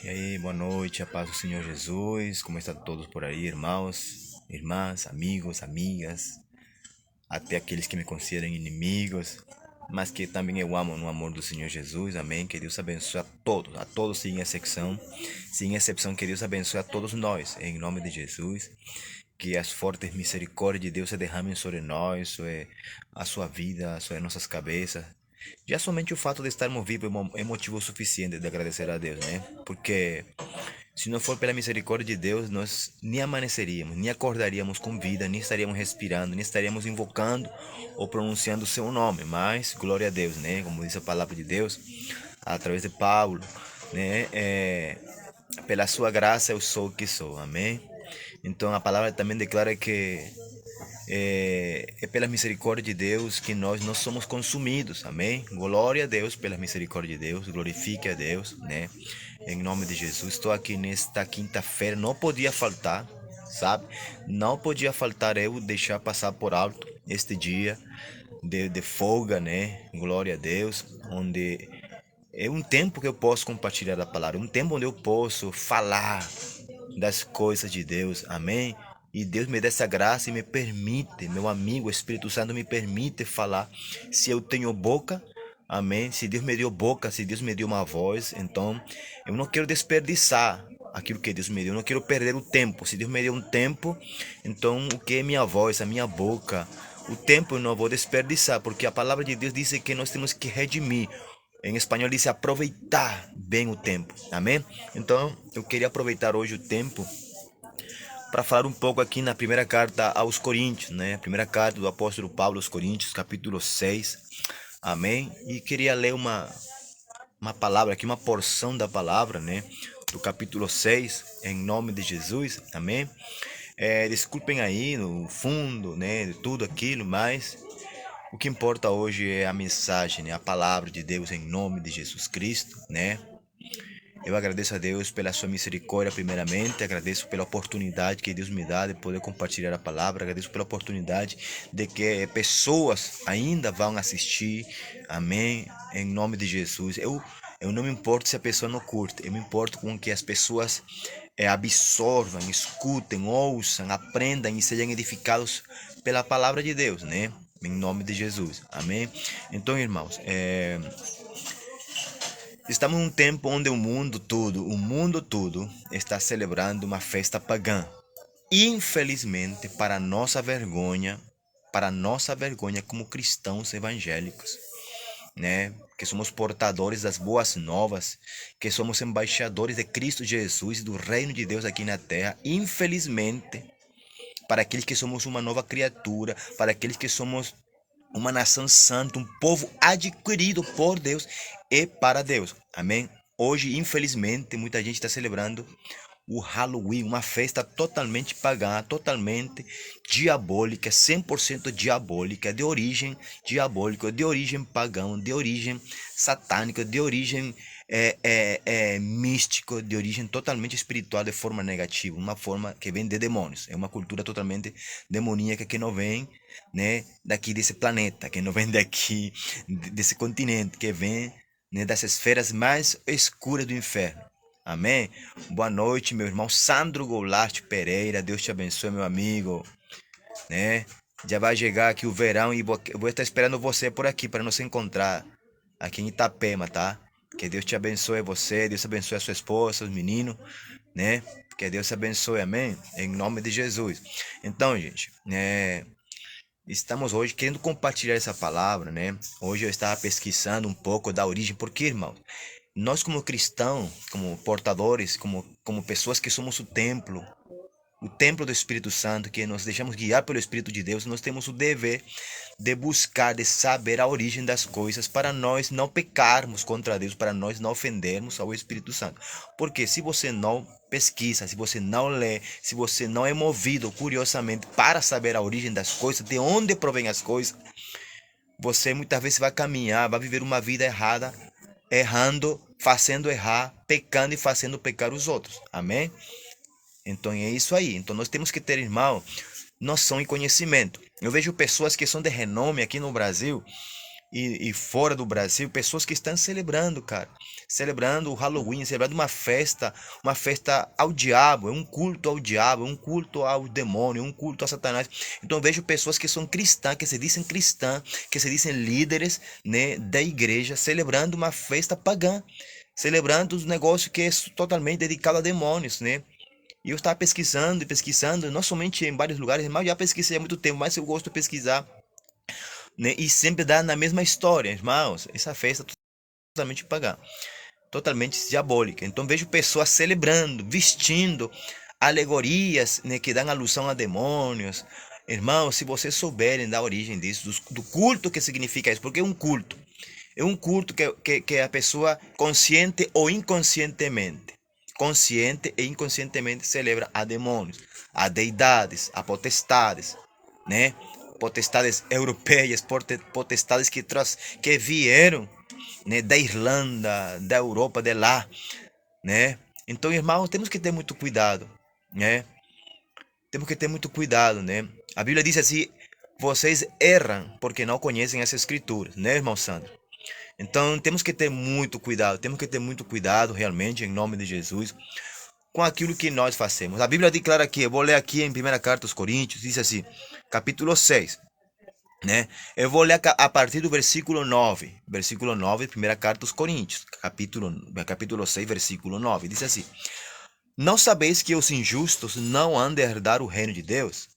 E aí, boa noite, a paz do Senhor Jesus. Como estão todos por aí, irmãos, irmãs, amigos, amigas, até aqueles que me consideram inimigos, mas que também eu amo no amor do Senhor Jesus. Amém. Que Deus abençoe a todos sem exceção. Sem exceção, que Deus abençoe a todos nós, em nome de Jesus. Que as fortes misericórdias de Deus se derramem sobre nós, sobre a sua vida, sobre nossas cabeças. Já somente o fato de estarmos vivos é motivo suficiente de agradecer a Deus, né? Porque se não for pela misericórdia de Deus, nós nem amanheceríamos, nem acordaríamos com vida, nem estaríamos respirando, nem estaríamos invocando ou pronunciando o seu nome. Mas, glória a Deus, né? Como diz a palavra de Deus, através de Paulo, né? Pela sua graça eu sou o que sou, amém? Então a palavra também declara que é pela misericórdia de Deus que nós não somos consumidos, amém? Glória a Deus pela misericórdia de Deus, glorifique a Deus, né? Em nome de Jesus, estou aqui nesta quinta-feira, não podia faltar, sabe? Não podia faltar eu deixar passar por alto este dia de folga, né? Glória a Deus, onde é um tempo que eu posso compartilhar a palavra, um tempo onde eu posso falar das coisas de Deus, amém? E Deus me dá essa graça e me permite, meu amigo, o Espírito Santo me permite falar. Se eu tenho boca, amém? Se Deus me deu boca, se Deus me deu uma voz, então eu não quero desperdiçar aquilo que Deus me deu, eu não quero perder o tempo. Se Deus me deu um tempo, então o que é minha voz, a minha boca? O tempo eu não vou desperdiçar, porque a palavra de Deus diz que nós temos que redimir. Em espanhol diz aproveitar bem o tempo, amém? Então eu queria aproveitar hoje o tempo para falar um pouco aqui na primeira carta aos Coríntios, né? Primeira carta do apóstolo Paulo aos Coríntios, capítulo 6, amém? E queria ler uma palavra aqui, uma porção da palavra, né? Do capítulo 6, em nome de Jesus, amém? Desculpem aí no fundo, né? De tudo aquilo, mas o que importa hoje é a mensagem, né? A palavra de Deus em nome de Jesus Cristo, né? Eu agradeço a Deus pela sua misericórdia, primeiramente. Agradeço pela oportunidade que Deus me dá de poder compartilhar a palavra. Agradeço pela oportunidade de que pessoas ainda vão assistir. Amém. Em nome de Jesus. Eu não me importo se a pessoa não curte. Eu me importo com que as pessoas absorvam, escutem, ouçam, aprendam e sejam edificados pela palavra de Deus, né? Em nome de Jesus. Amém. Então, irmãos, estamos num tempo onde o mundo todo está celebrando uma festa pagã. Infelizmente, para nossa vergonha como cristãos evangélicos, né? Que somos portadores das boas novas, que somos embaixadores de Cristo Jesus e do reino de Deus aqui na terra. Infelizmente, para aqueles que somos uma nova criatura, para aqueles que somos uma nação santa, um povo adquirido por Deus e para Deus. Amém? Hoje, infelizmente, muita gente está celebrando o Halloween, uma festa totalmente pagã, totalmente diabólica, 100% diabólica, de origem diabólica, de origem pagã, de origem satânica, de origem místico, de origem totalmente espiritual, de forma negativa, uma forma que vem de demônios. É uma cultura totalmente demoníaca que não vem, né, daqui desse planeta, que não vem daqui desse continente, que vem, né, das esferas mais escuras do inferno. Amém? Boa noite, meu irmão Sandro Goulart Pereira. Deus te abençoe, meu amigo, né? Já vai chegar aqui o verão e eu vou estar esperando você por aqui para nos encontrar aqui em Itapema, tá? Que Deus te abençoe você, Deus abençoe a sua esposa, os meninos, né? Que Deus te abençoe, amém? Em nome de Jesus. Então, gente, estamos hoje querendo compartilhar essa palavra, né? Hoje eu estava pesquisando um pouco da origem, porque, irmão, nós como cristãos, como portadores, como pessoas que somos o templo do Espírito Santo, que nos deixamos guiar pelo Espírito de Deus, nós temos o dever de buscar, de saber a origem das coisas, para nós não pecarmos contra Deus, para nós não ofendermos ao Espírito Santo. Porque se você não pesquisa, se você não lê, se você não é movido curiosamente para saber a origem das coisas, de onde provém as coisas, você muitas vezes vai caminhar, vai viver uma vida errada, errando, fazendo errar, pecando e fazendo pecar os outros. Amém? Então é isso aí. Então nós temos que ter, irmão, noção e conhecimento. Eu vejo pessoas que são de renome aqui no Brasil, e fora do Brasil, pessoas que estão celebrando, cara. Celebrando o Halloween, celebrando uma festa ao diabo, é um culto ao diabo, é um culto ao demônio, é um culto a Satanás. Então eu vejo pessoas que são cristãs, que se dizem cristãs, que se dizem líderes, né, da igreja, celebrando uma festa pagã, celebrando um negócio que é totalmente dedicado a demônios, né? E eu estava pesquisando e pesquisando, não somente em vários lugares, mas já pesquisei há muito tempo, mas eu gosto de pesquisar, né? E sempre dá na mesma história, irmãos. Essa festa é totalmente pagã, totalmente diabólica. Então vejo pessoas celebrando, vestindo alegorias, né, que dão alusão a demônios. Irmãos, se vocês souberem da origem disso, do culto que significa isso, porque é um culto que a pessoa, consciente e inconscientemente celebra a demônios, a deidades, a potestades, né? Potestades europeias, potestades que vieram, né, da Irlanda, da Europa, de lá, né? Então, irmãos, temos que ter muito cuidado, né? Temos que ter muito cuidado, né? A Bíblia diz assim: vocês erram porque não conhecem as Escrituras, né, irmão Sandro? Então, temos que ter muito cuidado realmente, em nome de Jesus, com aquilo que nós fazemos. A Bíblia declara aqui, eu vou ler aqui em primeira carta aos Coríntios, diz assim, capítulo 6, né? Eu vou ler a partir do versículo 9, primeira carta aos Coríntios, capítulo 6, versículo 9, diz assim: não sabeis que os injustos não hão de herdar o reino de Deus?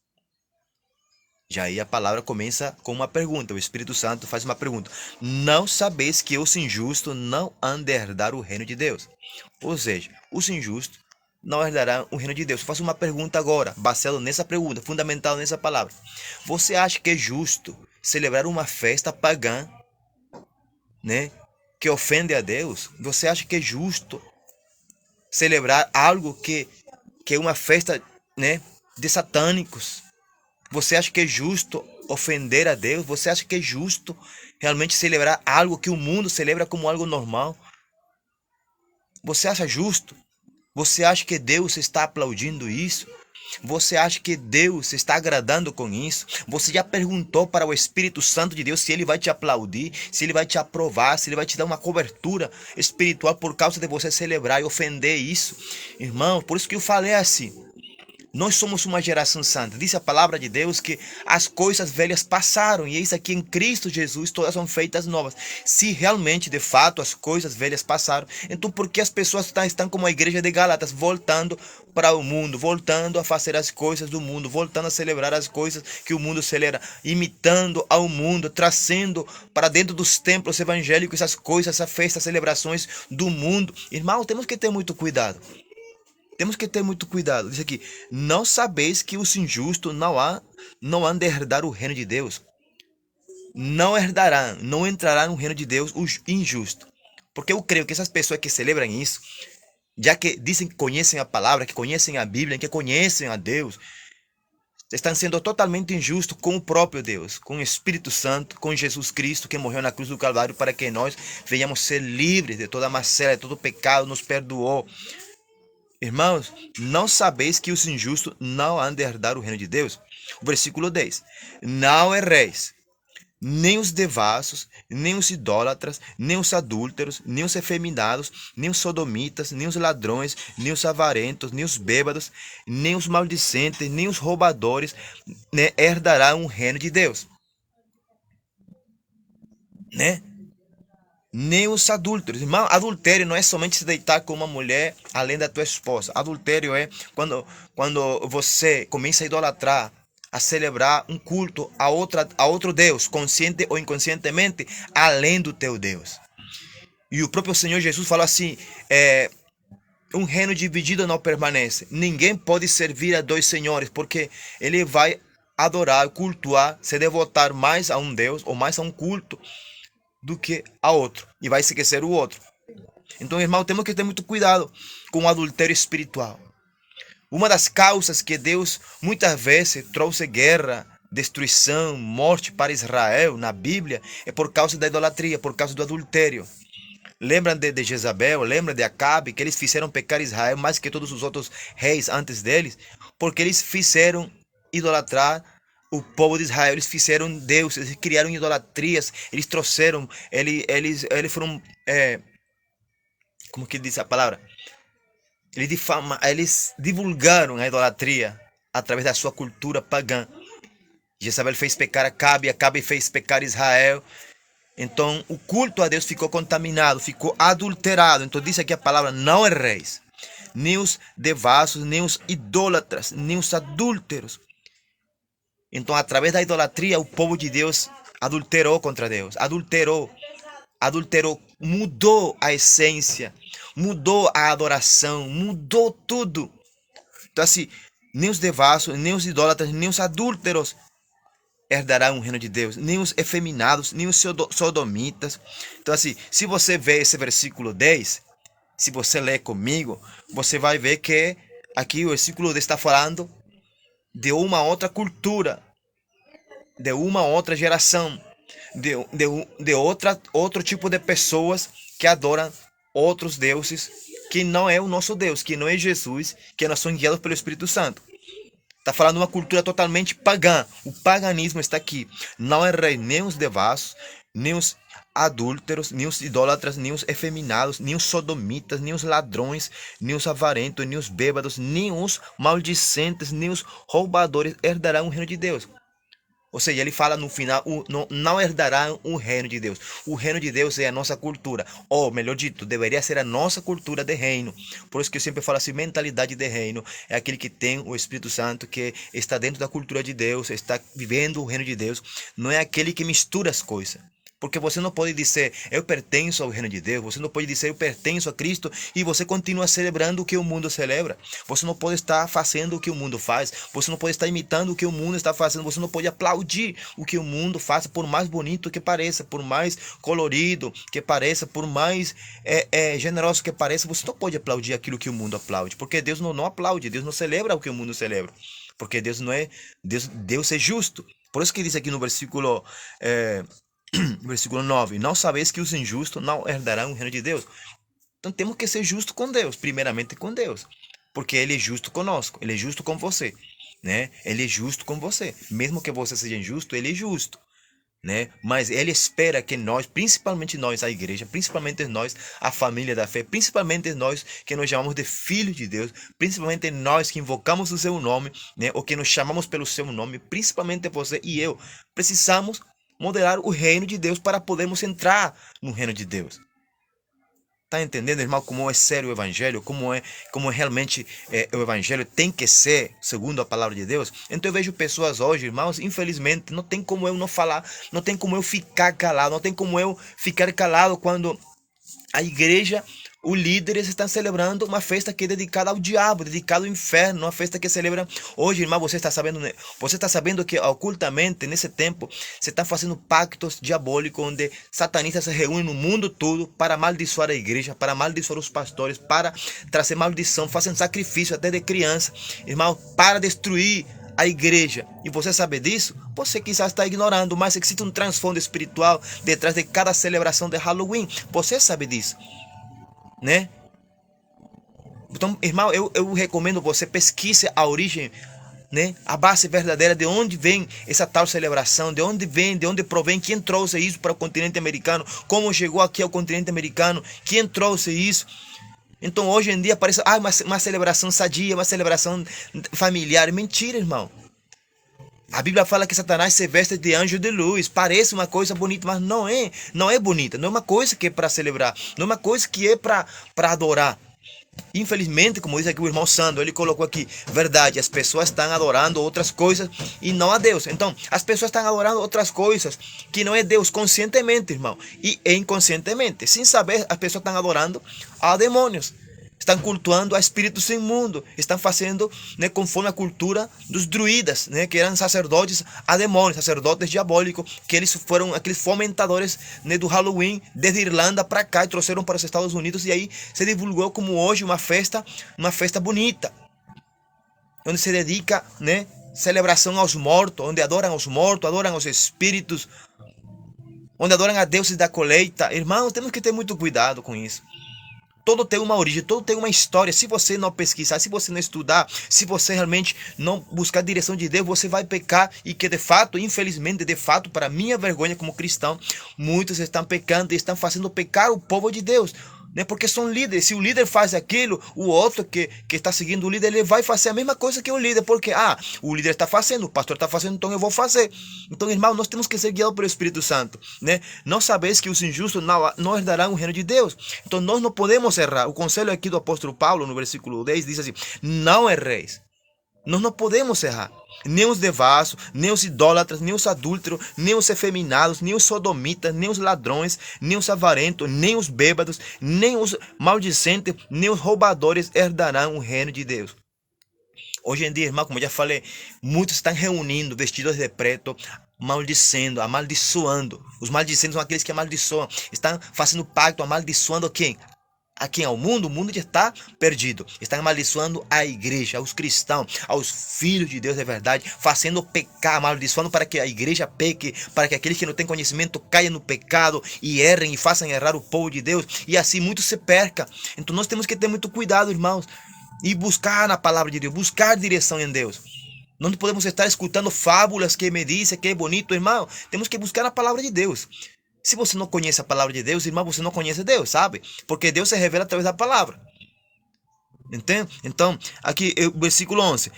Já aí a palavra começa com uma pergunta, o Espírito Santo faz uma pergunta. Não sabeis que os injustos não hão de herdar o reino de Deus? Ou seja, os injustos não herdarão o reino de Deus. Eu faço uma pergunta agora, baseado nessa pergunta, fundamental nessa palavra. Você acha que é justo celebrar uma festa pagã, né, que ofende a Deus? Você acha que é justo celebrar algo que é uma festa, né, de satânicos? Você acha que é justo ofender a Deus? Você acha que é justo realmente celebrar algo que o mundo celebra como algo normal? Você acha justo? Você acha que Deus está aplaudindo isso? Você acha que Deus está agradando com isso? Você já perguntou para o Espírito Santo de Deus se ele vai te aplaudir, se ele vai te aprovar, se ele vai te dar uma cobertura espiritual por causa de você celebrar e ofender isso? Irmão, por isso que eu falei assim. Nós somos uma geração santa. Diz a palavra de Deus que as coisas velhas passaram e eis aqui em Cristo Jesus todas são feitas novas. Se realmente, de fato, as coisas velhas passaram, então por que as pessoas estão como a igreja de Gálatas, voltando para o mundo, voltando a fazer as coisas do mundo, voltando a celebrar as coisas que o mundo celebra, imitando ao mundo, trazendo para dentro dos templos evangélicos essas coisas, essas festas, celebrações do mundo? Irmão, temos que ter muito cuidado. Temos que ter muito cuidado. Diz aqui: não sabeis que os injustos não hão de herdar o reino de Deus? Não herdarão, não entrará no reino de Deus os injustos. Porque eu creio que essas pessoas que celebram isso, já que dizem que conhecem a palavra, que conhecem a Bíblia, que conhecem a Deus, estão sendo totalmente injustos com o próprio Deus, com o Espírito Santo, com Jesus Cristo, que morreu na cruz do Calvário para que nós venhamos ser livres de toda macela, de todo pecado, nos perdoou. Irmãos, não sabeis que os injustos não hão de herdar o reino de Deus? O versículo 10. Não erreis, nem os devassos, nem os idólatras, nem os adúlteros, nem os efeminados, nem os sodomitas, nem os ladrões, nem os avarentos, nem os bêbados, nem os maldicentes, nem os roubadores, né, herdarão o reino de Deus. Né? Nem os adúlteros. Irmão, adultério não é somente se deitar com uma mulher além da tua esposa. Adultério é quando você começa a idolatrar, a celebrar um culto a outro Deus, consciente ou inconscientemente, além do teu Deus. E o próprio Senhor Jesus falou assim: um reino dividido não permanece. Ninguém pode servir a dois senhores, porque ele vai adorar, cultuar, se devotar mais a um Deus ou mais a um culto do que a outro, e vai esquecer o outro. Então, irmão, temos que ter muito cuidado com o adultério espiritual. Uma das causas que Deus muitas vezes trouxe guerra, destruição, morte para Israel na Bíblia é por causa da idolatria, por causa do adultério. Lembram de Jezabel, lembram de Acabe, que eles fizeram pecar Israel mais que todos os outros reis antes deles, porque eles fizeram idolatrar o povo de Israel, eles fizeram Deus, eles criaram idolatrias, eles trouxeram, eles foram, como que diz a palavra? Eles divulgaram a idolatria através da sua cultura pagã. Jezabel fez pecar Acabe fez pecar Israel. Então o culto a Deus ficou contaminado, ficou adulterado. Então diz aqui a palavra: não erreis, nem os devassos, nem os idólatras, nem os adúlteros. Então, através da idolatria, o povo de Deus adulterou contra Deus, adulterou, mudou a essência, mudou a adoração, mudou tudo. Então, assim, nem os devassos, nem os idólatras, nem os adúlteros herdarão o reino de Deus, nem os efeminados, nem os sodomitas. Então, assim, se você vê esse versículo 10, se você ler comigo, você vai ver que aqui o versículo 10 está falando de uma outra cultura, de uma outra geração, de outro tipo de pessoas que adoram outros deuses, que não é o nosso Deus, que não é Jesus, que nós somos guiados pelo Espírito Santo. Está falando de uma cultura totalmente pagã. O paganismo está aqui. Não é rei nem os devassos, nem os adúlteros, nem os idólatras, nem os efeminados, nem os sodomitas, nem os ladrões, nem os avarentos, nem os bêbados, nem os maldicentes, nem os roubadores herdarão o reino de Deus. Ou seja, ele fala no final, não herdarão o reino de Deus. O reino de Deus é a nossa cultura. Ou, melhor dito, deveria ser a nossa cultura de reino. Por isso que eu sempre falo assim, mentalidade de reino. É aquele que tem o Espírito Santo, que está dentro da cultura de Deus, está vivendo o reino de Deus. Não é aquele que mistura as coisas. Porque você não pode dizer, eu pertenço ao reino de Deus. Você não pode dizer, eu pertenço a Cristo, e você continua celebrando o que o mundo celebra. Você não pode estar fazendo o que o mundo faz. Você não pode estar imitando o que o mundo está fazendo. Você não pode aplaudir o que o mundo faz, por mais bonito que pareça, por mais colorido que pareça, por mais generoso que pareça. Você não pode aplaudir aquilo que o mundo aplaude. Porque Deus não aplaude, Deus não celebra o que o mundo celebra. Porque Deus não é, Deus é justo. Por isso que diz aqui no versículo... versículo 9: não sabeis que os injustos não herdarão o reino de Deus? Então temos que ser justos com Deus, primeiramente com Deus, porque Ele é justo conosco, Ele é justo com você, né? Ele é justo com você, mesmo que você seja injusto, Ele é justo, né? Mas Ele espera que nós, principalmente nós, a igreja, principalmente nós, a família da fé, principalmente nós que nos chamamos de filhos de Deus, principalmente nós que invocamos o seu nome, né? Ou que nos chamamos pelo seu nome, principalmente você e eu, precisamos modelar o reino de Deus para podermos entrar no reino de Deus. Tá entendendo, irmão, como é sério o evangelho, como realmente o evangelho tem que ser segundo a palavra de Deus? Então eu vejo pessoas hoje, irmãos, infelizmente, não tem como eu não falar, não tem como eu ficar calado, não tem como eu ficar calado quando a igreja, os líderes estão celebrando uma festa que é dedicada ao diabo, dedicada ao inferno, uma festa que celebra hoje, irmão. Você está sabendo que ocultamente nesse tempo se está fazendo pactos diabólicos onde satanistas se reúnem no mundo todo para amaldiçoar a igreja, para amaldiçoar os pastores, para trazer maldição, fazem sacrifício até de criança, irmão, para destruir a igreja. E você sabe disso? Você quizás está ignorando, mas existe um transtorno espiritual detrás de cada celebração de Halloween. Você sabe disso, né? Então, irmão, eu recomendo você pesquise a origem, né? A base verdadeira de onde vem essa tal celebração, de onde provém, quem trouxe isso para o continente americano, como chegou aqui ao continente americano, quem trouxe isso. Então, hoje em dia parece uma celebração sadia, uma celebração familiar. Mentira, irmão. A Bíblia fala que Satanás se veste de anjo de luz. Parece uma coisa bonita, mas não é bonita. Não é uma coisa que é para celebrar. Não é uma coisa que é para adorar. Infelizmente, como diz aqui o irmão Sandro, ele colocou aqui, verdade, as pessoas estão adorando outras coisas e não a Deus. Então, as pessoas estão adorando outras coisas que não é Deus, conscientemente, irmão, e inconscientemente. Sem saber, as pessoas estão adorando a demônios. Estão cultuando a espíritos imundos. Estão fazendo, né, conforme a cultura dos druidas, né, que eram sacerdotes a demônios, sacerdotes diabólicos, que eles foram aqueles fomentadores, né, do Halloween desde Irlanda para cá e trouxeram para os Estados Unidos. E aí se divulgou como hoje uma festa bonita, onde se dedica, né, celebração aos mortos, onde adoram aos mortos, adoram aos espíritos, onde adoram a deuses da colheita. Irmãos, temos que ter muito cuidado com isso. Tudo tem uma origem, tudo tem uma história. Se você não pesquisar, se você não estudar, se você realmente não buscar a direção de Deus, você vai pecar. E que de fato, infelizmente, de fato, para minha vergonha como cristão, muitos estão pecando e estão fazendo pecar o povo de Deus. Né? Porque são líderes. Se o líder faz aquilo, o outro que está seguindo o líder, ele vai fazer a mesma coisa que o líder. Porque, o líder está fazendo, o pastor está fazendo, então eu vou fazer. Então, irmão, nós temos que ser guiados pelo Espírito Santo. Né? Não sabeis que os injustos não herdarão o reino de Deus. Então, nós não podemos errar. O conselho aqui do apóstolo Paulo, no versículo 10, diz assim: não erreis. Nós não podemos errar. Nem os devassos, nem os idólatras, nem os adúlteros, nem os efeminados, nem os sodomitas, nem os ladrões, nem os avarentos, nem os bêbados, nem os maldicentes, nem os roubadores herdarão o reino de Deus. Hoje em dia, irmão, como eu já falei, muitos estão reunindo vestidos de preto, maldicendo, amaldiçoando. Os maldicentes são aqueles que amaldiçoam. Estão fazendo pacto, amaldiçoando quem? A quem? Ao mundo? O mundo já está perdido. Está amaldiçoando a igreja, aos cristãos, aos filhos de Deus de verdade, fazendo pecar, amaldiçoando para que a igreja peque, para que aqueles que não têm conhecimento caiam no pecado e errem e façam errar o povo de Deus, e assim muito se perca. Então nós temos que ter muito cuidado, irmãos, e buscar na palavra de Deus, buscar direção em Deus. Não podemos estar escutando fábulas que me dizem que é bonito, irmão. Temos que buscar na palavra de Deus. Se você não conhece a palavra de Deus, irmão, você não conhece Deus, sabe? Porque Deus se revela através da palavra. Entende? Então, aqui o versículo 11.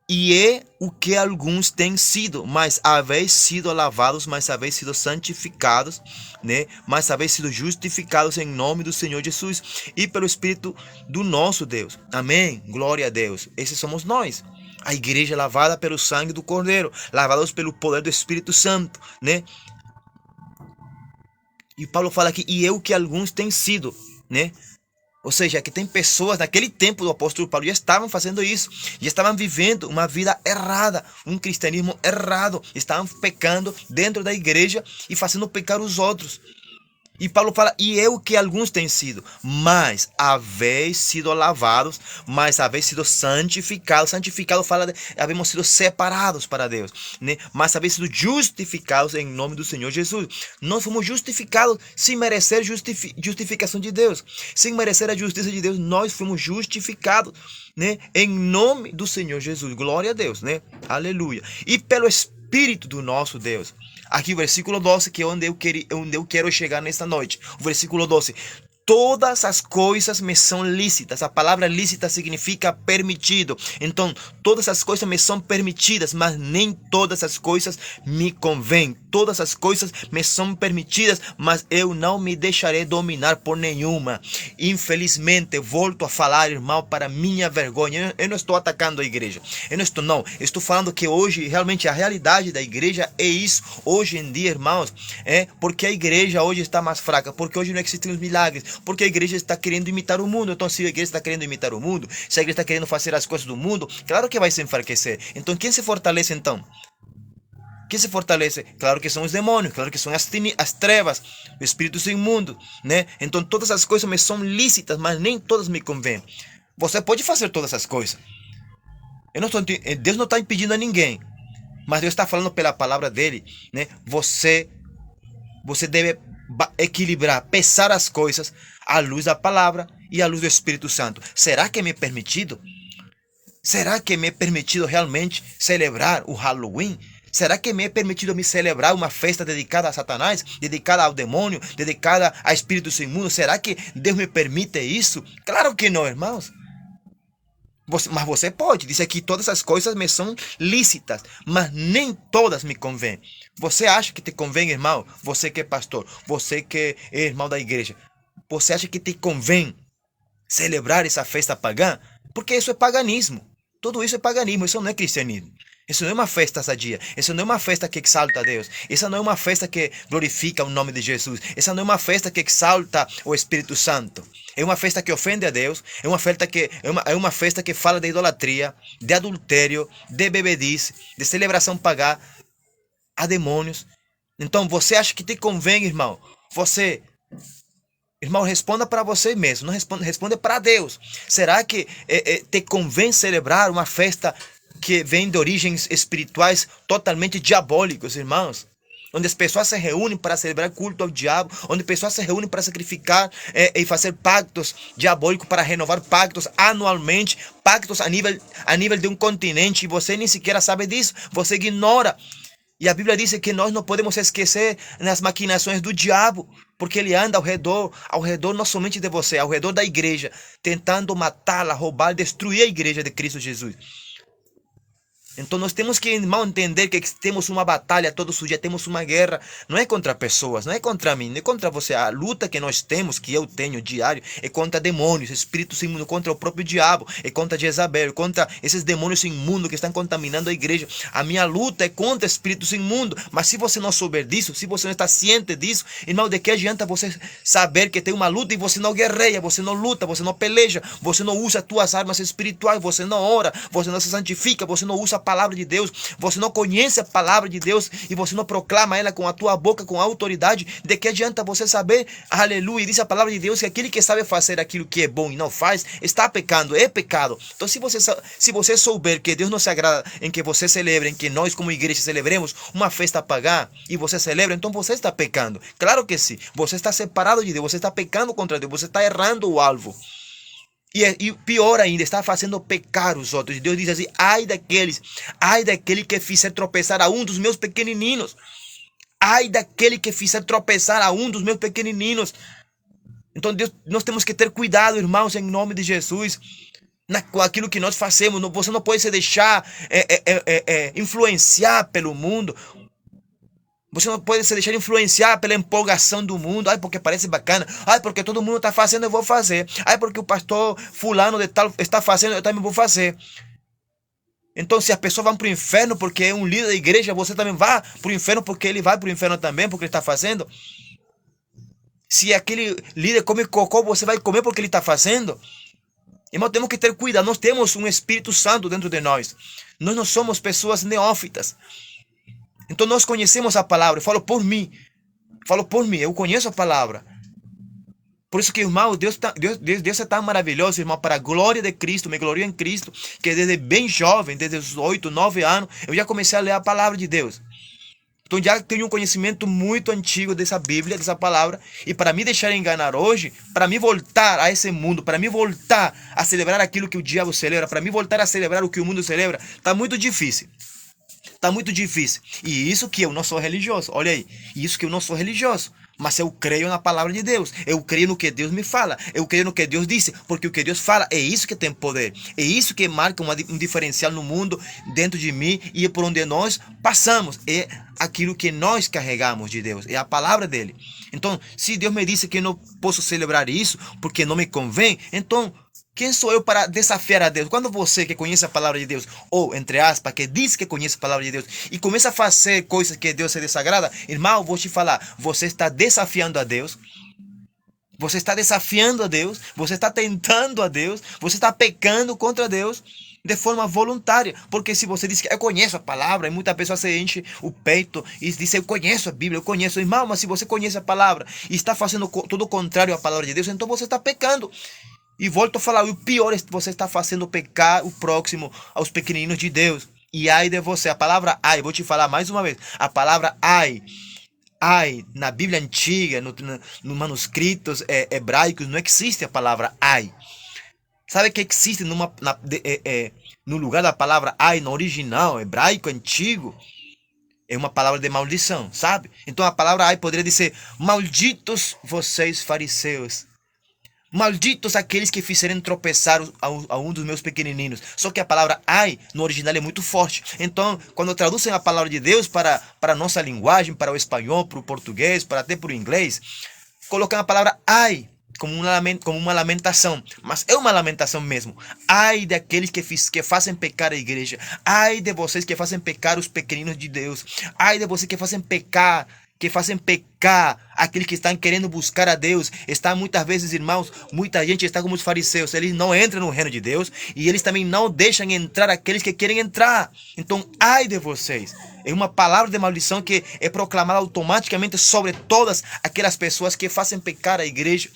E é o que alguns têm sido, mas haveis sido lavados, mas haveis sido santificados, né? Mas haveis sido justificados em nome do Senhor Jesus e pelo Espírito do nosso Deus. Amém? Glória a Deus. Esses somos nós. A igreja lavada pelo sangue do Cordeiro, lavados pelo poder do Espírito Santo, né? E Paulo fala aqui, e eu que alguns têm sido, né? Ou seja, que tem pessoas naquele tempo do apóstolo Paulo já estavam fazendo isso, já estavam vivendo uma vida errada, um cristianismo errado, estavam pecando dentro da igreja e fazendo pecar os outros. E Paulo fala, e eu que alguns têm sido, mas haveis sido lavados, mas haveis sido santificados. Santificado fala de havemos sido separados para Deus, né? Mas haveis sido justificados em nome do Senhor Jesus. Nós fomos justificados sem merecer justificação de Deus, sem merecer a justiça de Deus. Nós fomos justificados, né? Em nome do Senhor Jesus. Glória a Deus, né? Aleluia. E pelo Espírito do nosso Deus. Aqui o versículo 12, que é onde eu quero chegar nesta noite. O versículo 12. Todas as coisas me são lícitas. A palavra lícita significa permitido. Então, todas as coisas me são permitidas, mas nem todas as coisas me convêm. Todas as coisas me são permitidas, mas eu não me deixarei dominar por nenhuma. Infelizmente, volto a falar, irmão, para minha vergonha. Eu não estou atacando a igreja. Eu estou falando que hoje, realmente, a realidade da igreja é isso. Hoje em dia, irmãos, porque a igreja hoje está mais fraca, porque hoje não existem os milagres, porque a igreja está querendo imitar o mundo. Então, se a igreja está querendo imitar o mundo, se a igreja está querendo fazer as coisas do mundo, claro que vai se enfraquecer. Então, quem se fortalece então? Quem se fortalece? Claro que são os demônios, claro que são as trevas, o espírito imundo, né? Então, todas as coisas me são lícitas, mas nem todas me convêm. Você pode fazer todas as coisas. Deus não está impedindo a ninguém, mas Deus está falando pela palavra dele, né? Você deve equilibrar, pesar as coisas à luz da palavra e à luz do Espírito Santo. Será que me é permitido? Será que me é permitido realmente celebrar o Halloween? Será que me é permitido me celebrar uma festa dedicada a Satanás, dedicada ao demônio, dedicada a espíritos imundos? Será que Deus me permite isso? Claro que não, irmãos. Mas você pode. Diz aqui, todas as coisas me são lícitas, mas nem todas me convêm. Você acha que te convém, irmão? Você que é pastor, você que é irmão da igreja, você acha que te convém celebrar essa festa pagã? Porque isso é paganismo. Tudo isso é paganismo, isso não é cristianismo. Isso não é uma festa sadia. Isso não é uma festa que exalta a Deus. Isso não é uma festa que glorifica o nome de Jesus. Essa não é uma festa que exalta o Espírito Santo. É uma festa que ofende a Deus. É uma festa que fala de idolatria, de adultério, de bebedice, de celebração pagã a demônios. Então, você acha que te convém, irmão? Irmão, responda para você mesmo. Não responda para Deus. Será que te convém celebrar uma festa que vem de origens espirituais totalmente diabólicos, irmãos? onde as pessoas se reúnem para celebrar culto ao diabo, onde pessoas se reúnem para sacrificar e fazer pactos diabólicos, para renovar pactos anualmente, pactos a nível de um continente, e você nem sequer sabe disso, você ignora. E a Bíblia diz que nós não podemos esquecer nas maquinações do diabo, porque ele anda ao redor não somente de você, ao redor da igreja, tentando matá-la, roubar, destruir a igreja de Cristo Jesus. Então nós temos que, irmão, entender que temos uma batalha todos os dias, temos uma guerra, não é contra pessoas, não é contra mim, não é contra você. A luta que nós temos, que eu tenho diário, é contra demônios, espíritos imundos, contra o próprio diabo, é contra Jezabel, contra esses demônios imundos que estão contaminando a igreja. A minha luta é contra espíritos imundos, mas se você não souber disso, se você não está ciente disso, irmão, de que adianta você saber que tem uma luta e você não guerreia, você não luta, você não peleja, você não usa as tuas armas espirituais, você não ora, você não se santifica, você não usa a palavra de Deus, você não conhece a palavra de Deus e você não proclama ela com a tua boca, com a autoridade, de que adianta você saber, aleluia, diz a palavra de Deus que aquele que sabe fazer aquilo que é bom e não faz, está pecando, é pecado. Então se você souber que Deus não se agrada em que você celebre, em que nós como igreja celebremos uma festa pagã e você celebra, então você está pecando, claro que sim, você está separado de Deus, você está pecando contra Deus, você está errando o alvo. E pior ainda, está fazendo pecar os outros. Deus diz assim: ai daquele que fizer tropeçar a um dos meus pequenininhos. Ai daquele que fizer tropeçar a um dos meus pequenininhos. Então nós temos que ter cuidado, irmãos, em nome de Jesus, com aquilo que nós fazemos. Você não pode se deixar influenciar pelo mundo. Você não pode se deixar influenciar pela empolgação do mundo. Ai, porque parece bacana. Ai, porque todo mundo está fazendo, eu vou fazer. Ai, porque o pastor fulano de tal está fazendo, eu também vou fazer. Então, se a pessoa vai para o inferno porque é um líder da igreja, você também vai para o inferno porque ele vai para o inferno também, porque ele está fazendo. Se aquele líder come cocô, você vai comer porque ele está fazendo. Irmão, temos que ter cuidado. Nós temos um Espírito Santo dentro de nós. Nós não somos pessoas neófitas. Então nós conhecemos a palavra. Eu falo por mim, eu conheço a palavra. Por isso que, irmão, Deus é tão maravilhoso, irmão, para a glória de Cristo, me glorio em Cristo, que desde bem jovem, desde os 8, 9 anos, eu já comecei a ler a palavra de Deus. Então já tenho um conhecimento muito antigo dessa Bíblia, dessa palavra, e para me deixar enganar hoje, para me voltar a esse mundo, para me voltar a celebrar aquilo que o diabo celebra, para me voltar a celebrar o que o mundo celebra, está muito difícil. Está muito difícil. E isso que eu não sou religioso. Olha aí. Isso que eu não sou religioso. Mas eu creio na palavra de Deus. Eu creio no que Deus me fala. Eu creio no que Deus disse. Porque o que Deus fala é isso que tem poder. É isso que marca um diferencial no mundo, dentro de mim e por onde nós passamos. É aquilo que nós carregamos de Deus. É a palavra dele. Então, se Deus me disse que eu não posso celebrar isso porque não me convém, então quem sou eu para desafiar a Deus? Quando você que conhece a palavra de Deus, ou entre aspas, que diz que conhece a palavra de Deus, e começa a fazer coisas que Deus se desagrada, irmão, vou te falar, você está desafiando a Deus, você está desafiando a Deus, você está tentando a Deus, você está pecando contra Deus de forma voluntária. Porque se você diz que eu conheço a palavra, e muita pessoa se enche o peito e diz eu conheço a Bíblia, eu conheço, irmão, mas se você conhece a palavra e está fazendo tudo o contrário à palavra de Deus, então você está pecando. E volto a falar, o pior é que você está fazendo pecar o próximo aos pequeninos de Deus. E ai de você, a palavra ai, vou te falar mais uma vez, a palavra ai, na Bíblia antiga, nos manuscritos hebraicos, não existe a palavra ai. Sabe que existe no lugar da palavra ai, no original hebraico antigo? É uma palavra de maldição, sabe? Então a palavra ai poderia dizer, malditos vocês fariseus. Malditos aqueles que fizerem tropeçar a um dos meus pequenininhos. Só que a palavra ai no original é muito forte. Então, quando traduzem a palavra de Deus para a nossa linguagem, para o espanhol, para o português, até para o inglês, colocam a palavra ai como uma lamentação. Mas é uma lamentação mesmo. Ai daqueles que fazem pecar a igreja. Ai de vocês que fazem pecar os pequeninos de Deus. Ai de vocês que fazem pecar aqueles que estão querendo buscar a Deus. Está muitas vezes, irmãos, muita gente está como os fariseus, eles não entram no reino de Deus e eles também não deixam entrar aqueles que querem entrar. Então, ai de vocês. É uma palavra de maldição que é proclamada automaticamente sobre todas aquelas pessoas que fazem pecar a igreja,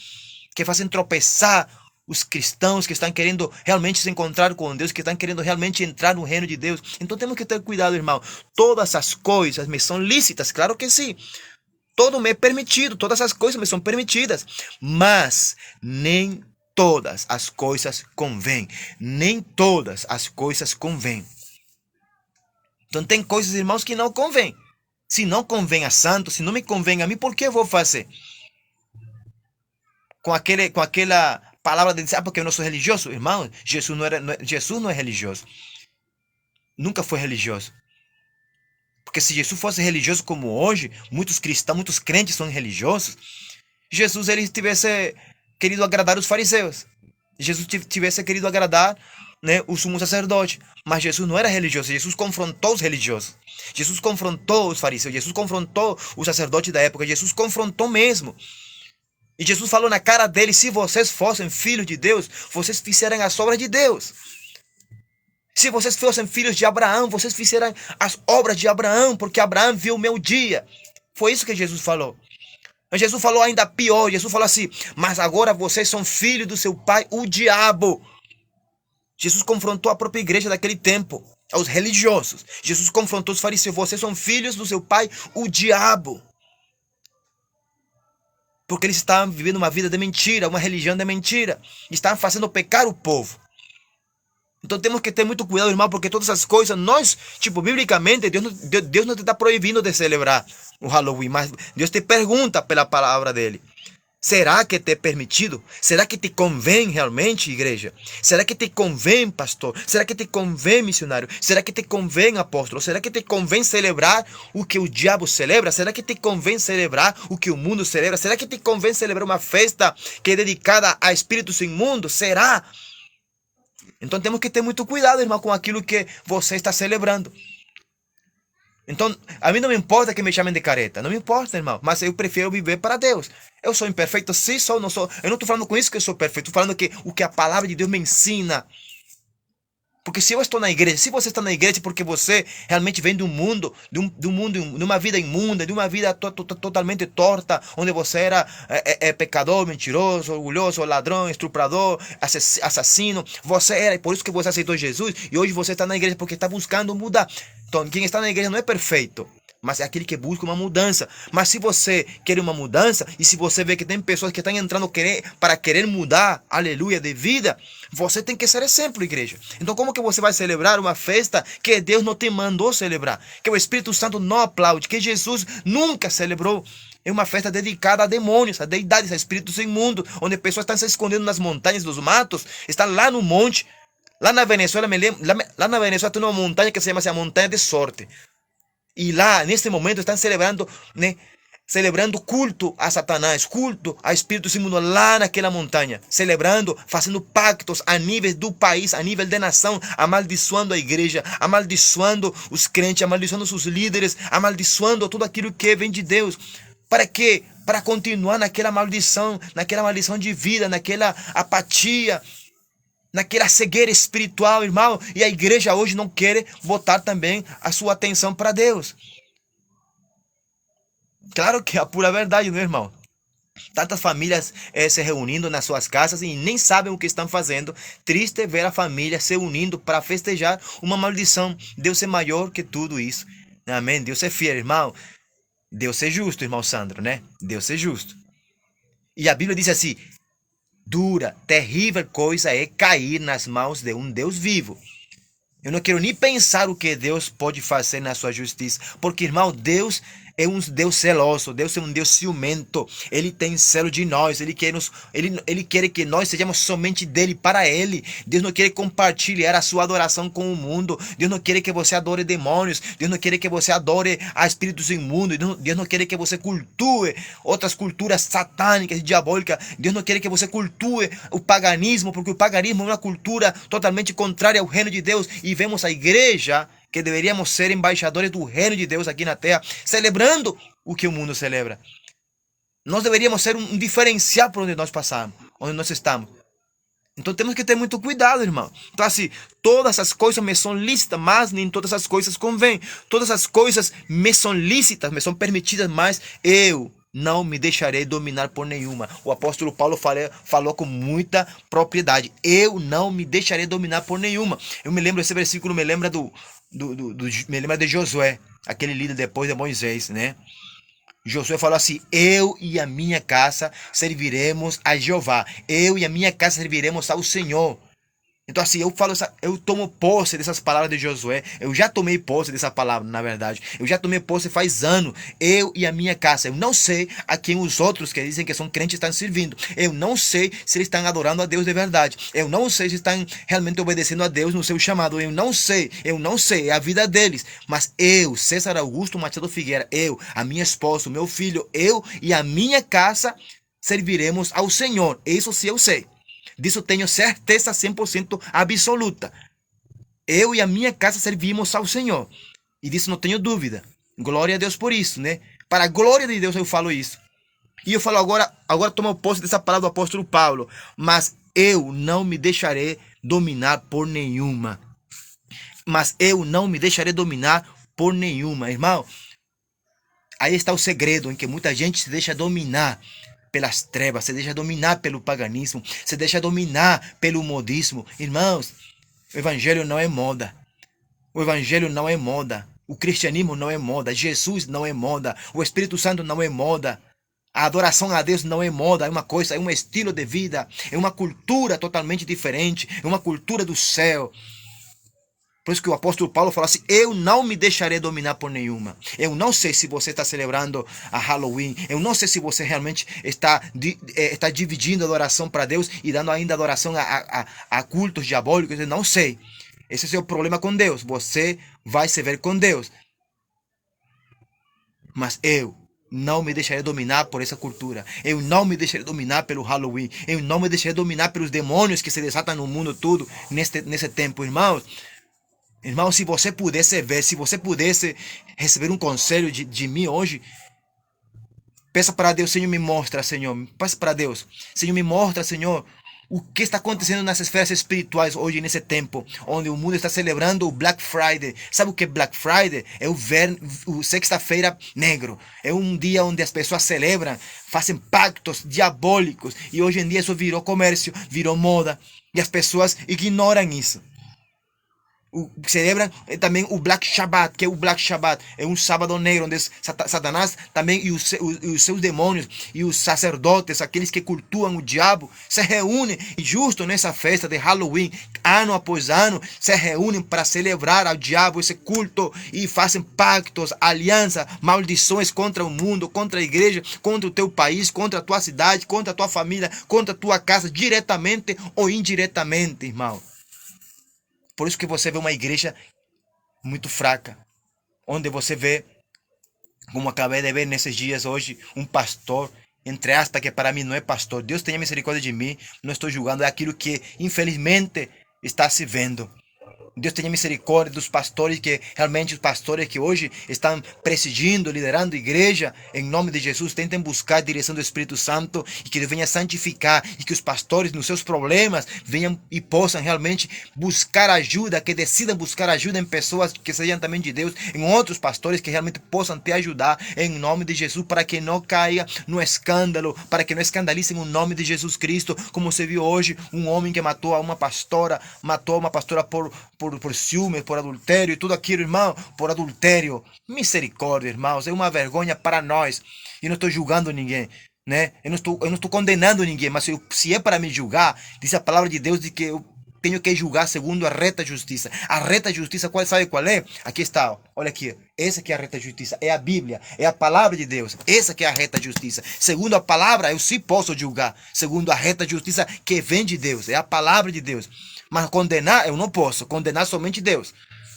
que fazem tropeçar os cristãos que estão querendo realmente se encontrar com Deus, que estão querendo realmente entrar no reino de Deus. Então temos que ter cuidado, irmão. Todas as coisas me são lícitas, claro que sim. Todo me é permitido, todas as coisas me são permitidas, mas nem todas as coisas convêm. Nem todas as coisas convêm. Então tem coisas, irmãos, que não convêm. Se não convém a santo, se não me convém a mim, por que eu vou fazer? Com aquela palavra de dizer, porque eu não sou religioso. Irmão, Jesus não é religioso. Nunca foi religioso. Porque se Jesus fosse religioso como hoje, muitos cristãos, muitos crentes são religiosos, Jesus ele tivesse querido agradar os fariseus. Jesus tivesse querido agradar, né, o sumo sacerdote. Mas Jesus não era religioso. Jesus confrontou os religiosos. Jesus confrontou os fariseus. Jesus confrontou os sacerdotes da época. Jesus confrontou mesmo. E Jesus falou na cara deles, se vocês fossem filhos de Deus, vocês fizerem as obras de Deus. Se vocês fossem filhos de Abraão, vocês fizerem as obras de Abraão, porque Abraão viu o meu dia. Foi isso que Jesus falou. Mas Jesus falou ainda pior. Jesus falou assim, mas agora vocês são filhos do seu pai, o diabo. Jesus confrontou a própria igreja daquele tempo, aos religiosos. Jesus confrontou os fariseus, vocês são filhos do seu pai, o diabo. Porque eles estavam vivendo uma vida de mentira, uma religião de mentira. Estavam fazendo pecar o povo. Então temos que ter muito cuidado, irmão, porque todas essas coisas, nós, biblicamente, Deus não te está proibindo de celebrar o Halloween, mas Deus te pergunta pela palavra dele. Será que te é permitido? Será que te convém realmente, igreja? Será que te convém, pastor? Será que te convém, missionário? Será que te convém, apóstolo? Será que te convém celebrar o que o diabo celebra? Será que te convém celebrar o que o mundo celebra? Será que te convém celebrar uma festa que é dedicada a espíritos imundos? Será? Então temos que ter muito cuidado, irmão, com aquilo que você está celebrando. Então, a mim não me importa que me chamem de careta. Não me importa, irmão. Mas eu prefiro viver para Deus. Eu sou imperfeito? Sim, sou, não sou. Eu não estou falando com isso que eu sou perfeito. Estou falando que o que a palavra de Deus me ensina. Porque se eu estou na igreja, se você está na igreja porque você realmente vem de um mundo, de uma vida imunda, de uma vida totalmente torta, onde você era pecador, mentiroso, orgulhoso, ladrão, estuprador, assassino, você era, e por isso que você aceitou Jesus, e hoje você está na igreja porque está buscando mudar. Então, quem está na igreja não é perfeito, mas é aquele que busca uma mudança. Mas se você quer uma mudança, e se você vê que tem pessoas que estão entrando para querer mudar, aleluia, de vida, você tem que ser exemplo, igreja. Então como que você vai celebrar uma festa que Deus não te mandou celebrar? Que o Espírito Santo não aplaude, que Jesus nunca celebrou? É uma festa dedicada a demônios, a deidades, a espíritos imundos, onde pessoas estão se escondendo nas montanhas dos matos, estão lá no monte. Lá na Venezuela, lá na Venezuela tem uma montanha que se chama a Montanha de Sorte. E lá, neste momento, estão celebrando, né? Celebrando culto a Satanás, culto a espíritos imundos lá naquela montanha. Celebrando, fazendo pactos a nível do país, a nível da nação, amaldiçoando a igreja, amaldiçoando os crentes, amaldiçoando os líderes, amaldiçoando tudo aquilo que vem de Deus. Para quê? Para continuar naquela maldição de vida, naquela apatia, naquela cegueira espiritual, irmão. E a igreja hoje não quer botar também a sua atenção para Deus. Claro que é a pura verdade, meu irmão. Tantas famílias se reunindo nas suas casas e nem sabem o que estão fazendo. Triste ver a família se unindo para festejar uma maldição. Deus é maior que tudo isso. Amém? Deus é fiel, irmão. Deus é justo, irmão Sandro, né? Deus é justo. E a Bíblia diz assim: dura, terrível coisa é cair nas mãos de um Deus vivo. Eu não quero nem pensar o que Deus pode fazer na sua justiça. Porque, irmão, Deus é um Deus celoso. Deus é um Deus ciumento. Ele tem celo de nós. Ele quer que nós sejamos somente dele, para ele. Deus não quer compartilhar a sua adoração com o mundo. Deus não quer que você adore demônios. Deus não quer que você adore a espíritos imundos. Deus não quer que você cultue outras culturas satânicas e diabólicas. Deus não quer que você cultue o paganismo, porque o paganismo é uma cultura totalmente contrária ao reino de Deus. E vemos a igreja, que deveríamos ser embaixadores do reino de Deus aqui na terra, celebrando o que o mundo celebra. Nós deveríamos ser um diferencial por onde nós passamos, onde nós estamos. Então temos que ter muito cuidado, irmão. Então assim, todas as coisas me são lícitas, mas nem todas as coisas convêm. Todas as coisas me são lícitas, me são permitidas, mas eu não me deixarei dominar por nenhuma. O apóstolo Paulo falou com muita propriedade. Eu não me deixarei dominar por nenhuma. Eu me lembro, esse versículo me lembra me lembra de Josué, aquele líder depois de Moisés, né? Josué falou assim: eu e a minha casa serviremos a Jeová. Eu e a minha casa serviremos ao Senhor. Então assim, eu tomo posse dessas palavras de Josué. Eu já tomei posse dessa palavra, na verdade. Eu já tomei posse faz anos. Eu e a minha casa. Eu não sei a quem os outros que dizem que são crentes estão servindo. Eu não sei se eles estão adorando a Deus de verdade. Eu não sei se estão realmente obedecendo a Deus no seu chamado. Eu não sei. É a vida deles. Mas eu, César Augusto Machado Figueira, eu, a minha esposa, o meu filho, eu e a minha casa serviremos ao Senhor. Isso sim eu sei. Disso tenho certeza 100% absoluta. Eu e a minha casa servimos ao Senhor. E disso não tenho dúvida. Glória a Deus por isso, né? Para a glória de Deus eu falo isso. E eu falo agora tomo posse dessa palavra do apóstolo Paulo. Mas eu não me deixarei dominar por nenhuma. Mas eu não me deixarei dominar por nenhuma. Irmão, aí está o segredo em que muita gente se deixa dominar pelas trevas, se deixa dominar pelo paganismo, se deixa dominar pelo modismo. Irmãos, o evangelho não é moda. O evangelho não é moda. O cristianismo não é moda. Jesus não é moda. O Espírito Santo não é moda. A adoração a Deus não é moda, é uma coisa, é um estilo de vida, é uma cultura totalmente diferente, é uma cultura do céu. Por isso que o apóstolo Paulo fala assim: eu não me deixarei dominar por nenhuma. Eu não sei se você está celebrando a Halloween. Eu não sei se você realmente está dividindo a adoração para Deus e dando ainda adoração a cultos diabólicos. Eu não sei. Esse é o seu problema com Deus. Você vai se ver com Deus. Mas eu não me deixarei dominar por essa cultura. Eu não me deixarei dominar pelo Halloween. Eu não me deixarei dominar pelos demônios que se desatam no mundo todo nesse tempo, irmãos. Irmão, se você pudesse ver, se você pudesse receber um conselho de mim hoje, peça para Deus: Senhor, me mostra, Senhor. Peça para Deus: Senhor, me mostra, Senhor, o que está acontecendo nas esferas espirituais hoje, nesse tempo, onde o mundo está celebrando o Black Friday. Sabe o que é Black Friday? É o sexta-feira negro. É um dia onde as pessoas celebram, fazem pactos diabólicos. E hoje em dia isso virou comércio, virou moda. E as pessoas ignoram isso. Celebram também o Black Shabbat, que é o Black Shabbat, é um sábado negro, onde Satanás também e os seus demônios e os sacerdotes, aqueles que cultuam o diabo, se reúnem e justo nessa festa de Halloween, ano após ano, se reúnem para celebrar ao diabo esse culto e fazem pactos, alianças, maldições contra o mundo, contra a igreja, contra o teu país, contra a tua cidade, contra a tua família, contra a tua casa, diretamente ou indiretamente, irmão. Por isso que você vê uma igreja muito fraca, onde você vê, como acabei de ver nesses dias hoje, um pastor, entre aspas, que para mim não é pastor. Deus tenha misericórdia de mim, não estou julgando, é aquilo que infelizmente está se vendo. Deus tenha misericórdia dos pastores realmente os pastores que hoje estão presidindo, liderando a igreja, em nome de Jesus, tentem buscar a direção do Espírito Santo e que Ele venha santificar e que os pastores nos seus problemas venham e possam realmente buscar ajuda, que decidam buscar ajuda em pessoas que sejam também de Deus, em outros pastores que realmente possam te ajudar em nome de Jesus, para que não caia no escândalo, para que não escandalicem o nome de Jesus Cristo, como você viu hoje, um homem que matou uma pastora por ciúme, por adultério e tudo aquilo, irmão, por adultério. Misericórdia, irmãos, é uma vergonha para nós. E não estou julgando ninguém, né? Eu não estou condenando ninguém, mas se é para me julgar, diz a palavra de Deus de que eu tenho que julgar segundo a reta justiça. A reta justiça, sabe qual é? Aqui está, ó. Olha aqui. Essa que é a reta justiça, é a Bíblia, é a palavra de Deus. Essa que é a reta justiça. Segundo a palavra, eu sim posso julgar. Segundo a reta justiça que vem de Deus, é a palavra de Deus. Mas condenar, eu não posso. Condenar somente Deus.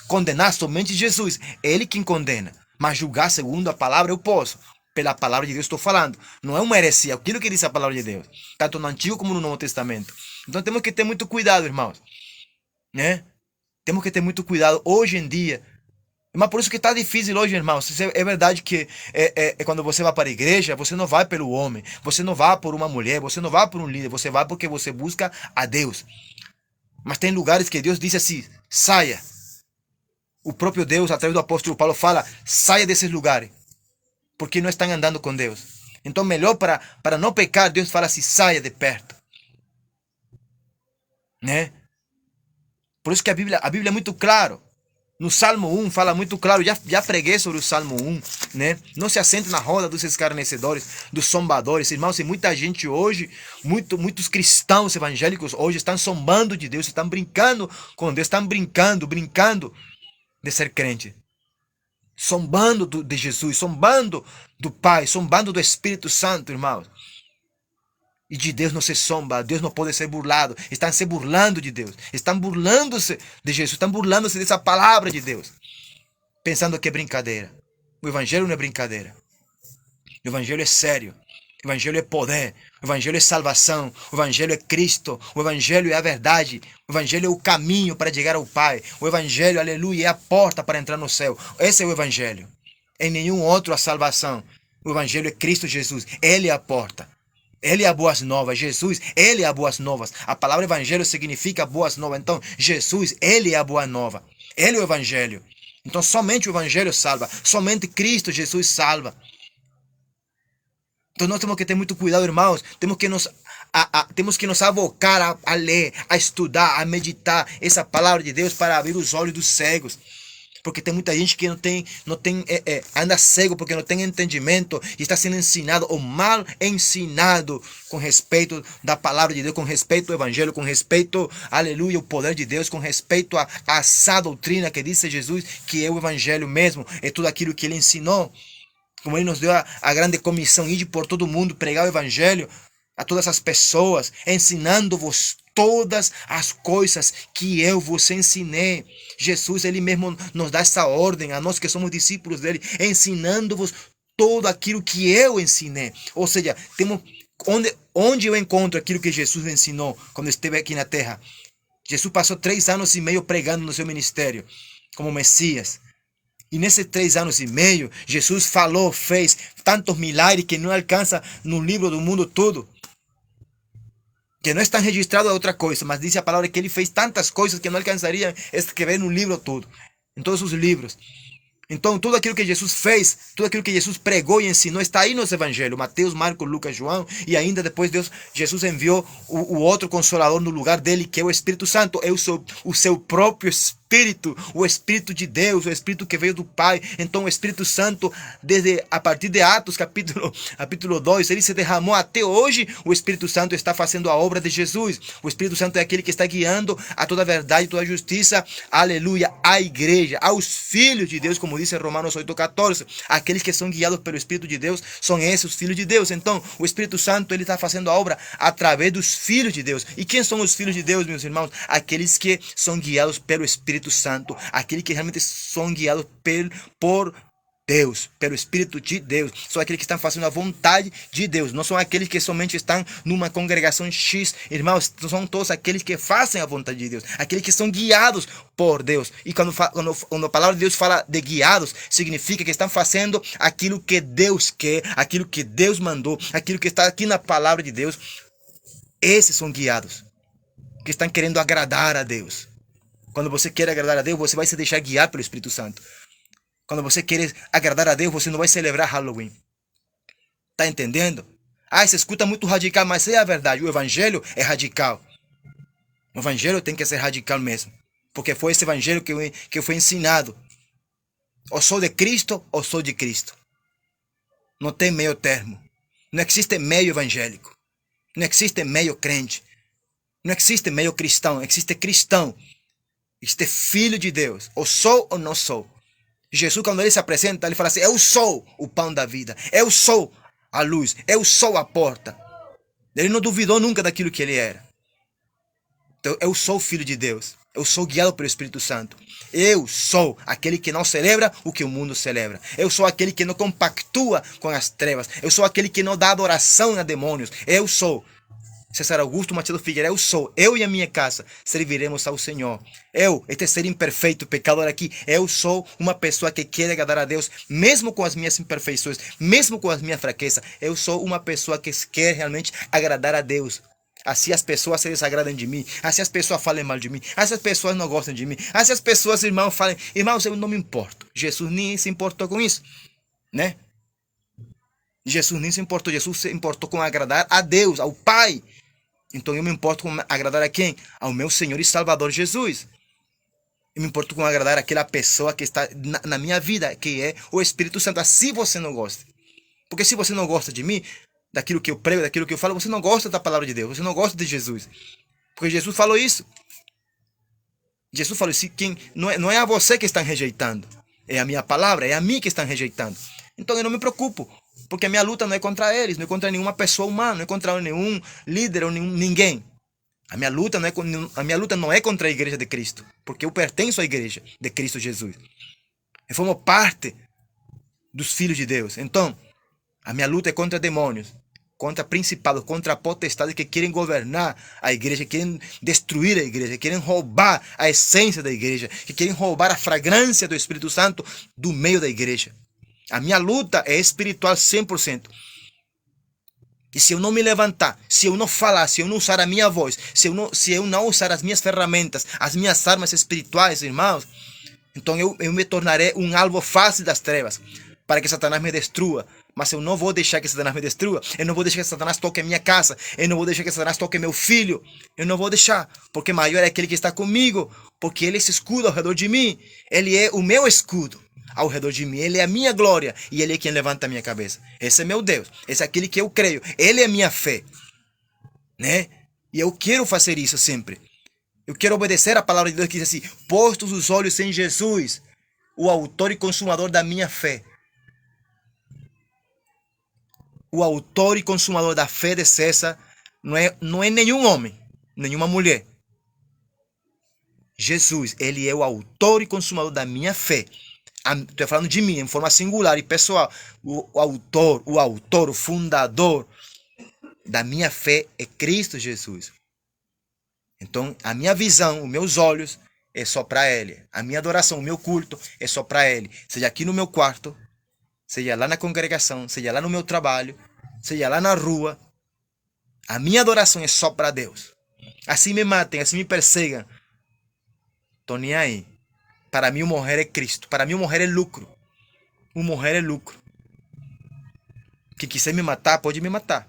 Condenar somente Jesus. É Ele quem condena. Mas julgar segundo a palavra, eu posso. Pela palavra de Deus estou falando. Não é uma heresia. Aquilo que diz a palavra de Deus. Tanto no Antigo como no Novo Testamento. Então temos que ter muito cuidado, irmãos. Né? Temos que ter muito cuidado hoje em dia. Mas por isso que está difícil hoje, irmãos. É verdade que quando você vai para a igreja, você não vai pelo homem. Você não vai por uma mulher. Você não vai por um líder. Você vai porque você busca a Deus. Mas tem lugares que Deus disse assim: saia. O próprio Deus, através do apóstolo Paulo, fala: saia desses lugares, porque não estão andando com Deus. Então, melhor para não pecar, Deus fala assim, saia de perto. Né? Por isso que a Bíblia é muito clara. No Salmo 1 fala muito claro, já preguei sobre o Salmo 1, né? Não se assente na roda dos escarnecedores, dos zombadores. Irmãos, tem muita gente hoje, muitos cristãos evangélicos hoje estão zombando de Deus, estão brincando com Deus, estão brincando de ser crente. Zombando de Jesus, zombando do Pai, zombando do Espírito Santo, irmãos. E de Deus não se zomba, Deus não pode ser burlado. Estão se burlando de Deus, estão burlando-se de Jesus, estão burlando-se dessa palavra de Deus, pensando que é brincadeira. O Evangelho não é brincadeira. O Evangelho é sério. O Evangelho é poder. O Evangelho é salvação. O Evangelho é Cristo. O Evangelho é a verdade. O Evangelho é o caminho para chegar ao Pai. O Evangelho, aleluia, é a porta para entrar no céu. Esse é o Evangelho. Em nenhum outro a salvação. O Evangelho é Cristo Jesus. Ele é a porta. Ele é a boas novas. Jesus, ele é a boas novas. A palavra evangelho significa boas novas. Então, Jesus, ele é a boa nova. Ele é o evangelho. Então, somente o evangelho salva. Somente Cristo Jesus salva. Então, nós temos que ter muito cuidado, irmãos. Temos que nos abocar a ler, a estudar, a meditar essa palavra de Deus para abrir os olhos dos cegos. Porque tem muita gente que anda cego porque não tem entendimento e está sendo ensinado ou mal ensinado com respeito da palavra de Deus, com respeito ao evangelho, com respeito, aleluia, ao poder de Deus, com respeito a essa doutrina que disse Jesus, que é o evangelho mesmo, é tudo aquilo que ele ensinou. Como ele nos deu a grande comissão, ir por todo mundo, pregar o evangelho a todas as pessoas, ensinando-vos todas as coisas que eu vos ensinei. Jesus, ele mesmo nos dá essa ordem, a nós que somos discípulos dele, ensinando-vos tudo aquilo que eu ensinei. Ou seja, temos onde eu encontro aquilo que Jesus ensinou quando esteve aqui na terra. Jesus passou 3 anos e meio pregando no seu ministério como Messias. E nesses 3 anos e meio, Jesus falou, fez tantos milagres que não alcança no livro do mundo todo. Que não está registrado a outra coisa, mas diz a palavra que ele fez tantas coisas que não alcançaria escrever no livro todo, em todos os livros. Então, tudo aquilo que Jesus fez, tudo aquilo que Jesus pregou e ensinou, está aí nos evangelhos, Mateus, Marcos, Lucas, João, e ainda depois Jesus enviou o outro Consolador no lugar dele, que é o Espírito Santo, é o seu próprio Espírito, o Espírito de Deus, o Espírito que veio do Pai. Então o Espírito Santo, a partir de Atos capítulo 2, ele se derramou até hoje. O Espírito Santo está fazendo a obra de Jesus. O Espírito Santo é aquele que está guiando a toda a verdade, toda a justiça, aleluia, a igreja, aos filhos de Deus, como diz Romanos 8,14. Aqueles que são guiados pelo Espírito de Deus, são esses os filhos de Deus. Então o Espírito Santo, ele está fazendo a obra através dos filhos de Deus. E quem são os filhos de Deus, meus irmãos? Aqueles que são guiados pelo Espírito Santo, aqueles que realmente são guiados por Deus, pelo Espírito de Deus, são aqueles que estão fazendo a vontade de Deus, não são aqueles que somente estão numa congregação X, irmãos, são todos aqueles que fazem a vontade de Deus, aqueles que são guiados por Deus. E quando a palavra de Deus fala de guiados, significa que estão fazendo aquilo que Deus quer, aquilo que Deus mandou, aquilo que está aqui na palavra de Deus. Esses são guiados, que estão querendo agradar a Deus. Quando você quer agradar a Deus, você vai se deixar guiar pelo Espírito Santo. Quando você quer agradar a Deus, você não vai celebrar Halloween. Está entendendo? Você escuta muito radical, mas é a verdade. O evangelho é radical. O evangelho tem que ser radical mesmo. Porque foi esse evangelho que foi ensinado. Ou sou de Cristo, ou sou de Cristo. Não tem meio termo. Não existe meio evangélico. Não existe meio crente. Não existe meio cristão. Existe cristão. Este filho de Deus, ou sou ou não sou. Jesus, quando ele se apresenta, ele fala assim: eu sou o pão da vida, eu sou a luz, eu sou a porta. Ele não duvidou nunca daquilo que ele era. Então, eu sou filho de Deus, eu sou guiado pelo Espírito Santo. Eu sou aquele que não celebra o que o mundo celebra. Eu sou aquele que não compactua com as trevas. Eu sou aquele que não dá adoração a demônios. Eu sou César Augusto Machado Figueiredo, eu e a minha casa serviremos ao Senhor. Este ser imperfeito, pecador aqui, eu sou uma pessoa que quer agradar a Deus, mesmo com as minhas imperfeições, mesmo com as minhas fraquezas. Eu sou uma pessoa que quer realmente agradar a Deus. Assim as pessoas se desagradam de mim, assim as pessoas falem mal de mim, assim as pessoas não gostam de mim, assim as pessoas, irmãos, falem: irmãos, eu não me importo. Jesus nem se importou com isso, né? Jesus nem se importou. Jesus se importou com agradar a Deus, ao Pai. Então eu me importo com agradar a quem? Ao meu Senhor e Salvador Jesus. Eu me importo com agradar aquela pessoa que está na minha vida, que é o Espírito Santo. Assim você não gosta. Porque se você não gosta de mim, daquilo que eu prego, daquilo que eu falo, você não gosta da palavra de Deus, você não gosta de Jesus. Porque Jesus falou isso. Jesus falou assim, não é a você que estão rejeitando, é a minha palavra, é a mim que estão rejeitando. Então eu não me preocupo, porque a minha luta não é contra eles, não é contra nenhuma pessoa humana, não é contra nenhum líder ou ninguém. A minha luta não é contra a igreja de Cristo, porque eu pertenço à igreja de Cristo Jesus. Eu formo parte dos filhos de Deus. Então, a minha luta é contra demônios, contra principados, contra potestades que querem governar a igreja, querem destruir a igreja, querem roubar a essência da igreja, que querem roubar a fragrância do Espírito Santo do meio da igreja. A minha luta é espiritual 100%. E se eu não me levantar, se eu não falar, se eu não usar a minha voz, se eu não usar as minhas ferramentas, as minhas armas espirituais, irmãos, então eu me tornarei um alvo fácil das trevas, para que Satanás me destrua. Mas eu não vou deixar que Satanás me destrua. Eu não vou deixar que Satanás toque a minha casa. Eu não vou deixar que Satanás toque meu filho. Eu não vou deixar, porque maior é aquele que está comigo, porque ele se escuda ao redor de mim. Ele é o meu escudo ao redor de mim. Ele é a minha glória e ele é quem levanta a minha cabeça. Esse é meu Deus. Esse é aquele que eu creio. Ele é a minha fé, né? E eu quero fazer isso sempre. Eu quero obedecer a palavra de Deus que diz assim: postos os olhos em Jesus, o autor e consumador da minha fé. O autor e consumador da fé de César não é nenhum homem, nenhuma mulher. Jesus, ele é o autor e consumador da minha fé. Estou falando de mim, em forma singular e pessoal. O autor, o fundador da minha fé é Cristo Jesus. Então, a minha visão, os meus olhos, é só para Ele. A minha adoração, o meu culto, é só para Ele. Seja aqui no meu quarto, seja lá na congregação, seja lá no meu trabalho, seja lá na rua, a minha adoração é só para Deus. Assim me matem, assim me persigam, estou nem aí. Para mim o morrer é Cristo, para mim o morrer é lucro. O morrer é lucro. Quem quiser me matar, pode me matar.